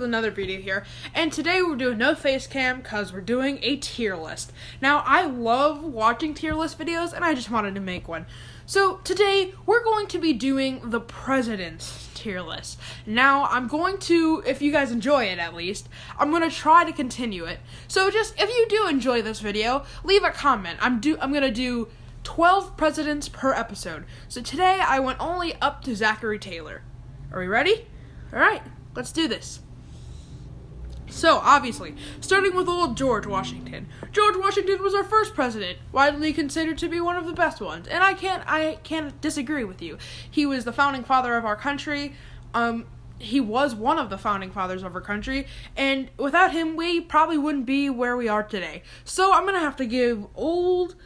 another video here, and today we're doing no face cam because we're doing a tier list. Now, I love watching tier list videos, and I just wanted to make one. So today, we're going to be doing the president's tier list. Now, I'm going to, if you guys enjoy it at least, I'm going to try to continue it. So just, if you do enjoy this video, leave a comment. I'm going to do 12 presidents per episode. So today, I went only up to Zachary Taylor. Are we ready? Alright, let's do this. So, obviously, starting with old George Washington. George Washington was our first president, widely considered to be one of the best ones, and I can't disagree with you. He was the founding father of our country. He was one of the founding fathers of our country, and without him, we probably wouldn't be where we are today. So, I'm gonna have to give old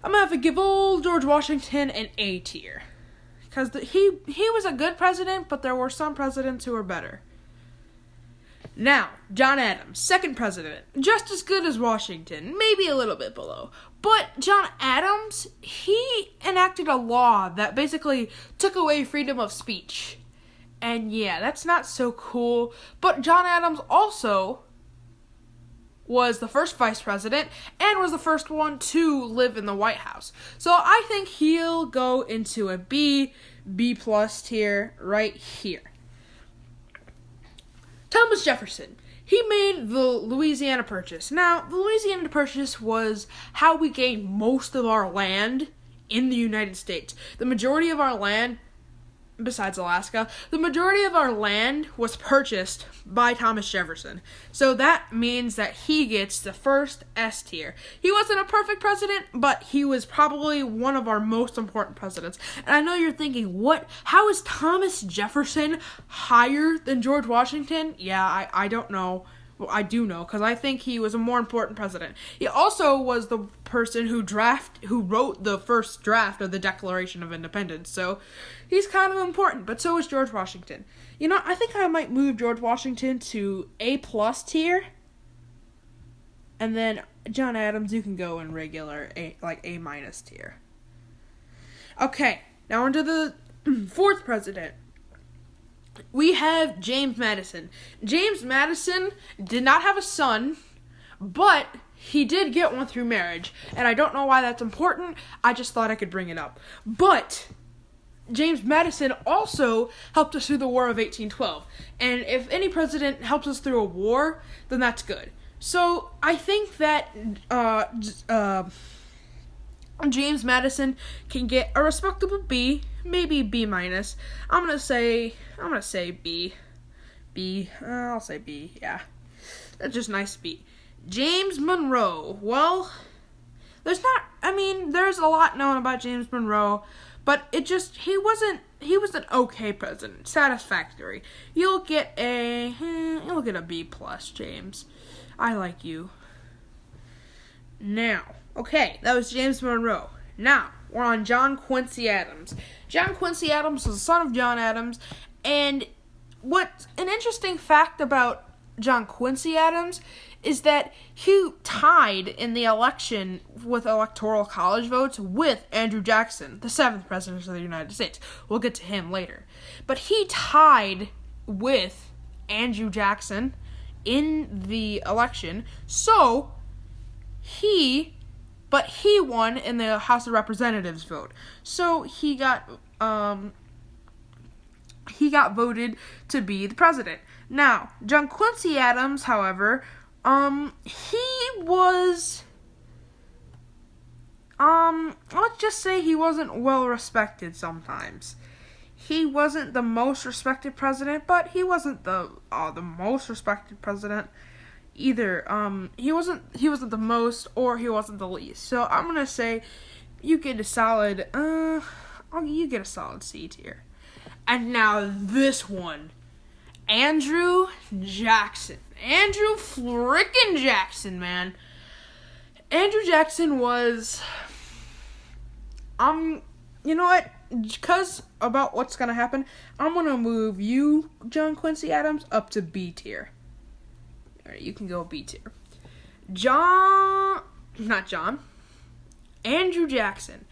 George Washington an A tier. Because he was a good president, but there were some presidents who were better. Now, John Adams, second president. Just as good as Washington, maybe a little bit below. But John Adams, he enacted a law that basically took away freedom of speech. And yeah, that's not so cool. But John Adams also was the first vice president and was the first one to live in the White House. So I think he'll go into a B+ tier right here. Thomas Jefferson. He made the Louisiana Purchase. Now, the Louisiana Purchase was how we gained most of our land in the United States. The majority of our land, besides Alaska, the majority of our land was purchased by Thomas Jefferson. So that means that he gets the first S tier. He wasn't a perfect president, but he was probably one of our most important presidents. And I know you're thinking, how is Thomas Jefferson higher than George Washington? Yeah, I don't know. Well, I do know, because I think he was a more important president. He also was the person who wrote the first draft of the Declaration of Independence, so he's kind of important, but so is George Washington. You know, I think I might move George Washington to A+ tier, and then John Adams, you can go in regular, A- tier. Okay, now on to the fourth president. We have James Madison. James Madison did not have a son, but he did get one through marriage. And I don't know why that's important. I just thought I could bring it up. But James Madison also helped us through the War of 1812. And if any president helps us through a war, then that's good. So I think that James Madison can get a respectable B, maybe B-. I'm gonna say B. I'll say B, yeah. That's just nice B. James Monroe. Well, there's a lot known about James Monroe, but he was an okay president, satisfactory. You'll get a B+, James. I like you. Now, okay, that was James Monroe. Now, we're on John Quincy Adams. John Quincy Adams was the son of John Adams, and what's an interesting fact about John Quincy Adams is that he tied in the election with Electoral College votes with Andrew Jackson, the 7th president of the United States. We'll get to him later. But he tied with Andrew Jackson in the election, so he won in the House of Representatives vote. So he got voted to be the president. Now, John Quincy Adams, however, he was, let's just say he wasn't well respected sometimes. He wasn't the most respected president, but he wasn't the most respected president either. He wasn't the most, or he wasn't the least. So I'm gonna say you get a solid C tier. And now this one, Andrew Jackson. Andrew frickin' Jackson, man. Andrew Jackson was, you know what? Because about what's gonna happen, I'm gonna move you, John Quincy Adams, up to B tier. Alright, you can go B tier. Andrew Jackson.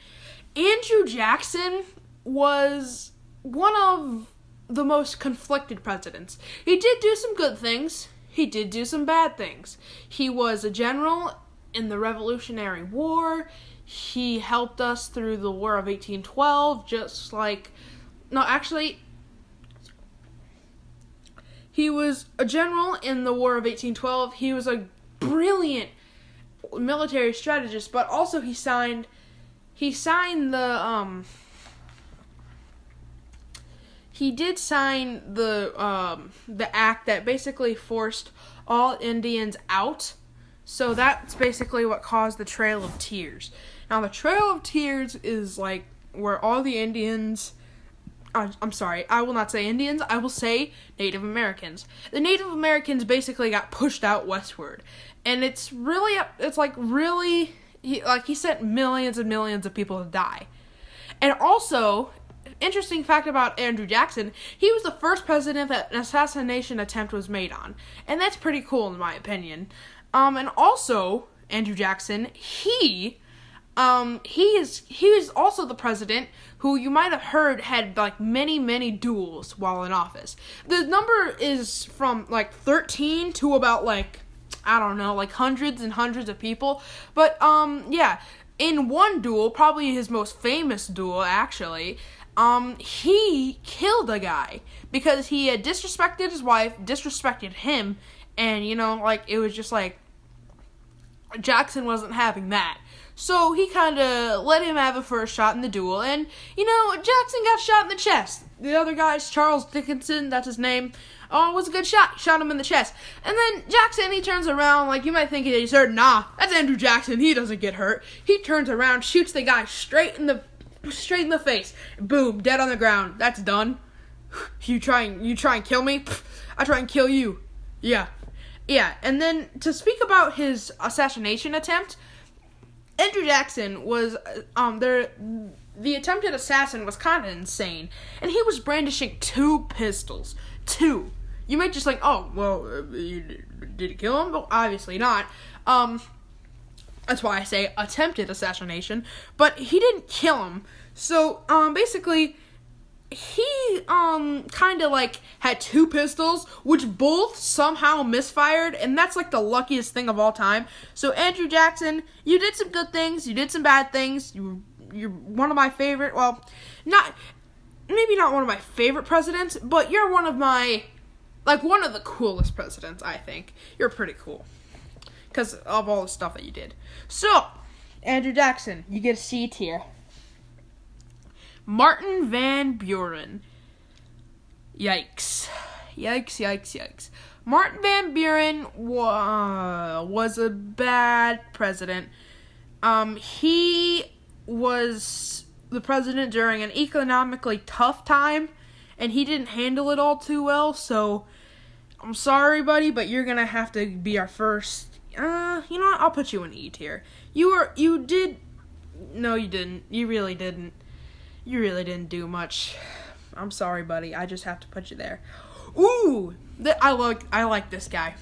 Andrew Jackson was one of the most conflicted presidents. He did do some good things. He did do some bad things. He was a general in the Revolutionary War. He helped us through the War of 1812, just like... No, actually, he was a general in the War of 1812. He was a brilliant military strategist, but also he signed the, he did sign the act that basically forced all Indians out. So that's basically what caused the Trail of Tears. Now, the Trail of Tears is like where all the Indians... I'm sorry, I will not say Indians, I will say Native Americans. The Native Americans basically got pushed out westward. And he sent millions and millions of people to die. And also, interesting fact about Andrew Jackson, he was the first president that an assassination attempt was made on. And that's pretty cool in my opinion. And also, Andrew Jackson, he is also the president who you might have heard had like many duels while in office. The number is from like 13 to about like, I don't know, like hundreds and hundreds of people. But yeah, in one duel, probably his most famous duel actually, he killed a guy because he had disrespected his wife, disrespected him, and like it was just like Jackson wasn't having that. So he kind of let him have a first shot in the duel, and, Jackson got shot in the chest. The other guy's Charles Dickinson, that's his name, was a good shot. Shot him in the chest. And then Jackson, he turns around, like, you might think he's hurt. Nah, that's Andrew Jackson. He doesn't get hurt. He turns around, shoots the guy straight in the face. Boom, dead on the ground. That's done. You try and kill me? I try and kill you. Yeah. And then to speak about his assassination attempt, Andrew Jackson was, the attempted assassin was kind of insane, and he was brandishing 2 pistols. 2. You might just like, oh, well, did he kill him? Well, obviously not. That's why I say attempted assassination, but he didn't kill him. So, basically, he, kind of, like, had 2 pistols, which both somehow misfired, and that's, like, the luckiest thing of all time. So, Andrew Jackson, you did some good things, you did some bad things, you're one of my favorite, well, maybe not one of my favorite presidents, but you're one of the coolest presidents, I think. You're pretty cool, because of all the stuff that you did. So, Andrew Jackson, you get a C tier. Martin Van Buren. Yikes. Martin Van Buren was a bad president. He was the president during an economically tough time, and he didn't handle it all too well, so I'm sorry, buddy, but you're gonna have to be our first... you know what? I'll put you in E tier. No, you didn't. You really didn't. You really didn't do much. I'm sorry, buddy. I just have to put you there. Ooh! I like this guy.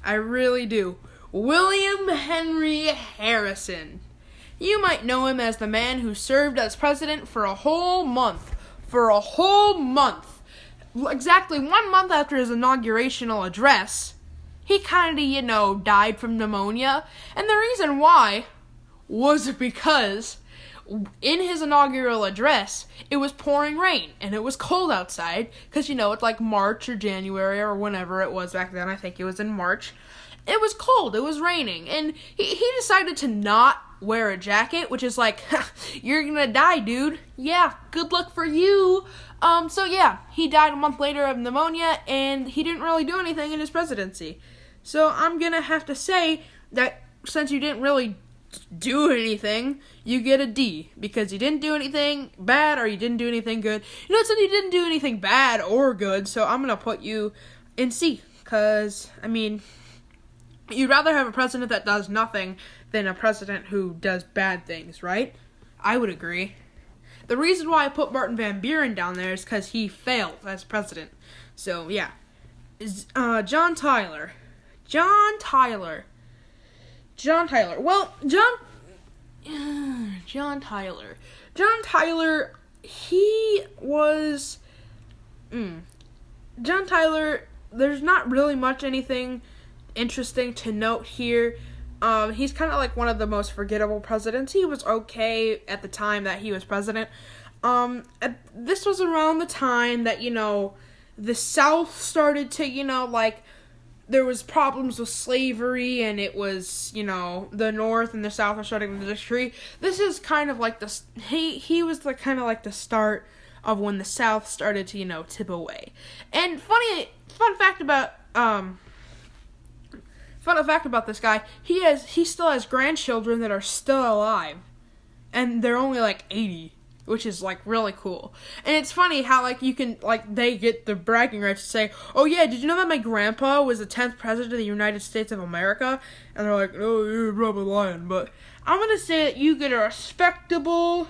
I really do. William Henry Harrison. You might know him as the man who served as president for a whole month. Exactly 1 month after his inaugurational address, he kind of, died from pneumonia. And the reason why was because in his inaugural address, it was pouring rain, and it was cold outside, because, it's like March or January or whenever it was back then. I think it was in March. It was cold, it was raining, and he decided to not wear a jacket, which is like, you're gonna die, dude. Yeah, good luck for you. So yeah, he died a month later of pneumonia, and he didn't really do anything in his presidency. So I'm gonna have to say that since you didn't really do anything, you get a D, because you didn't do anything bad or you didn't do anything good. Since you didn't do anything bad or good, so I'm gonna put you in C, because, you'd rather have a president that does nothing than a president who does bad things, right? I would agree. The reason why I put Martin Van Buren down there is because he failed as president. So, yeah. John Tyler. Well, John Tyler, he was John Tyler, there's not really much anything interesting to note here. He's kind of like one of the most forgettable presidents. He was okay at the time that he was president. This was around the time that, the South started to, like, there was problems with slavery, and it was, the North and the South are starting to disagree. This is kind of like he was the kind of like the start of when the South started to, tip away. And fun fact about this guy, he still has grandchildren that are still alive, and they're only like 80, which is like really cool. And it's funny how like you can like they get the bragging rights to say, "Oh yeah, did you know that my grandpa was the 10th president of the United States of America?" And they're like, "Oh, you're probably lying." But I'm gonna say that you get a respectable.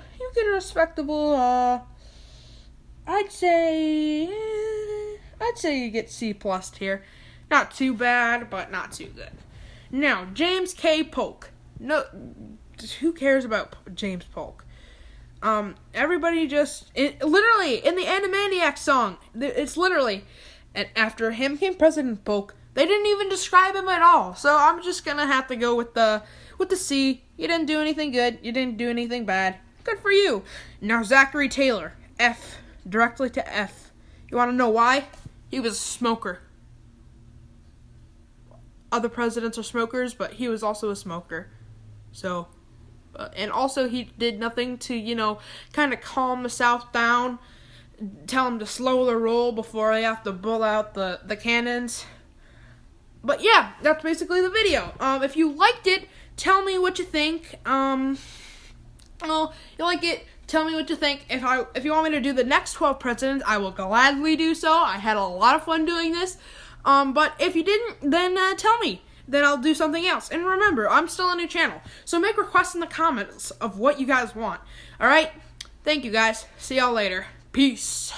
I'd say you get C+ here. Not too bad, but not too good. Now, James K. Polk. No, who cares about James Polk? Everybody literally, in the Animaniacs song, it's literally, and after him came President Polk. They didn't even describe him at all. So I'm just gonna have to go with the C. You didn't do anything good. You didn't do anything bad. Good for you. Now, Zachary Taylor. F. Directly to F. You want to know why? He was a smoker. Other presidents are smokers, but he was also a smoker. So, and also he did nothing to, kind of calm the South down, tell them to slow their roll before they have to pull out the cannons. But yeah, that's basically the video. If you liked it, tell me what you think. Well, you like it, tell me what you think. If you want me to do the next 12 presidents, I will gladly do so. I had a lot of fun doing this. But if you didn't, then tell me. Then I'll do something else. And remember, I'm still a new channel. So make requests in the comments of what you guys want. Alright? Thank you guys. See y'all later. Peace.